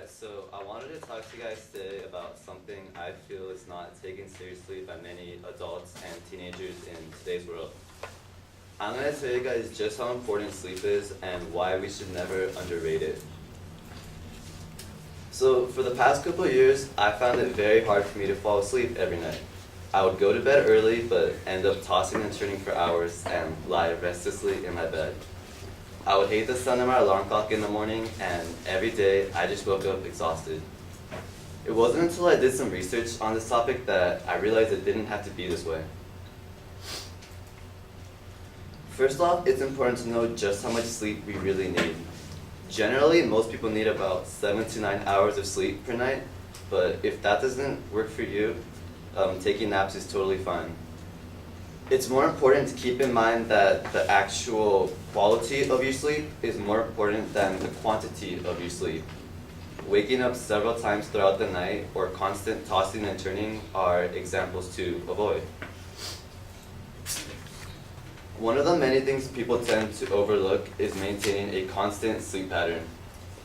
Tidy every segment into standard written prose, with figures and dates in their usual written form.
Alright, so I wanted to talk to you guys today about something I feel is not taken seriously by many adults and teenagers in today's world. I'm going to tell you guys just how important sleep is and why we should never underrate it. So for the past couple of years, I found it very hard for me to fall asleep every night. I would go to bed early, but end up tossing and turning for hours and lie restlessly in my bed. I would hate the sound of my alarm clock in the morning, and every day I just woke up exhausted. It wasn't until I did some research on this topic that I realized it didn't have to be this way. First off, it's important to know just how much sleep we really need. Generally, most people need about 7 to 9 hours of sleep per night, but if that doesn't work for you, taking naps is totally fine. It's more important to keep in mind that the actual quality of your sleep is more important than the quantity of your sleep. Waking up several times throughout the night or constant tossing and turning are examples to avoid. One of the many things people tend to overlook is maintaining a constant sleep pattern.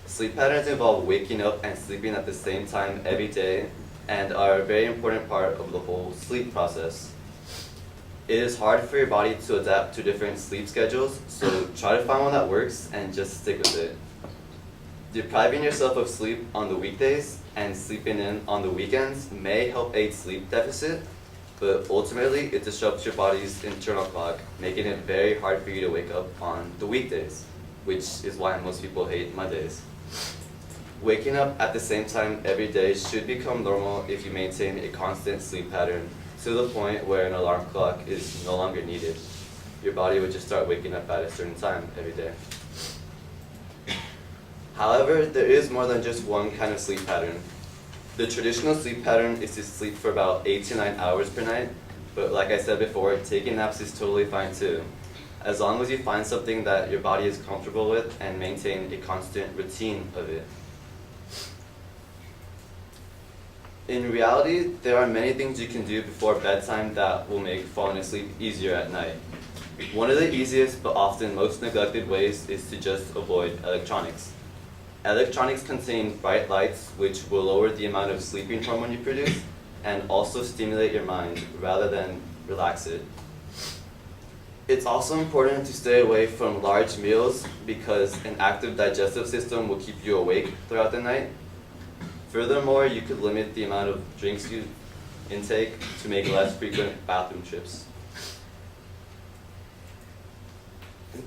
Sleep patterns involve waking up and sleeping at the same time every day and are a very important part of the whole sleep process. It is hard for your body to adapt to different sleep schedules, so try to find one that works and just stick with it. Depriving yourself of sleep on the weekdays and sleeping in on the weekends may help aid sleep deficit, but ultimately it disrupts your body's internal clock, making it very hard for you to wake up on the weekdays, which is why most people hate Mondays. Waking up at the same time every day should become normal if you maintain a constant sleep pattern, to the point where an alarm clock is no longer needed. Your body would just start waking up at a certain time every day. However, there is more than just one kind of sleep pattern. The traditional sleep pattern is to sleep for about 8 to 9 hours per night, but like I said before, taking naps is totally fine too, as long as you find something that your body is comfortable with and maintain a constant routine of it. In reality, there are many things you can do before bedtime that will make falling asleep easier at night. One of the easiest but often most neglected ways is to just avoid electronics. Electronics contain bright lights which will lower the amount of sleeping hormone you produce and also stimulate your mind rather than relax it. It's also important to stay away from large meals because an active digestive system will keep you awake throughout the night. Furthermore, you could limit the amount of drinks you intake to make less frequent bathroom trips.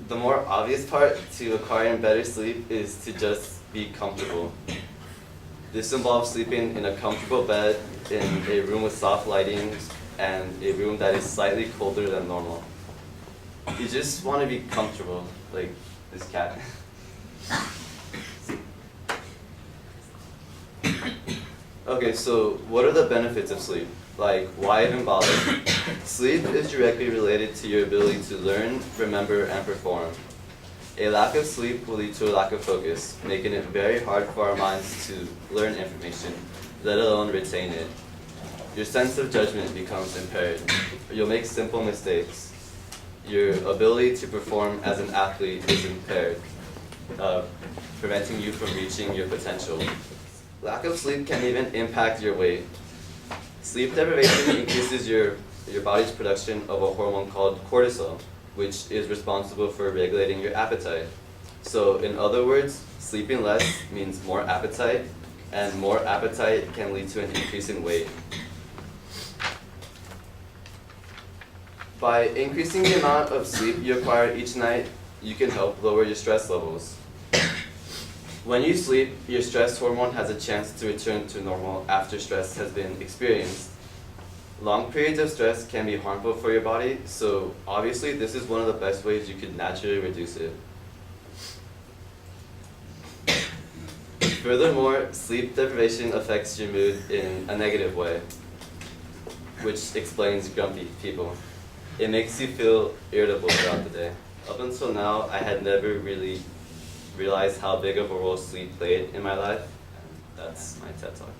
The more obvious part to acquiring better sleep is to just be comfortable. This involves sleeping in a comfortable bed, in a room with soft lighting, and a room that is slightly colder than normal. You just want to be comfortable, like this cat. Okay, so what are the benefits of sleep? Like, why even bother? Sleep is directly related to your ability to learn, remember, and perform. A lack of sleep will lead to a lack of focus, making it very hard for our minds to learn information, let alone retain it. Your sense of judgment becomes impaired. You'll make simple mistakes. Your ability to perform as an athlete is impaired, preventing you from reaching your potential. Lack of sleep can even impact your weight. Sleep deprivation increases your body's production of a hormone called cortisol, which is responsible for regulating your appetite. So in other words, sleeping less means more appetite, and more appetite can lead to an increase in weight. By increasing the amount of sleep you acquire each night, you can help lower your stress levels. When you sleep, your stress hormone has a chance to return to normal after stress has been experienced. Long periods of stress can be harmful for your body, so obviously this is one of the best ways you could naturally reduce it. Furthermore, sleep deprivation affects your mood in a negative way, which explains grumpy people. It makes you feel irritable throughout the day. Up until now, I had never really realized how big of a role sleep played in my life. And that's my TED Talk.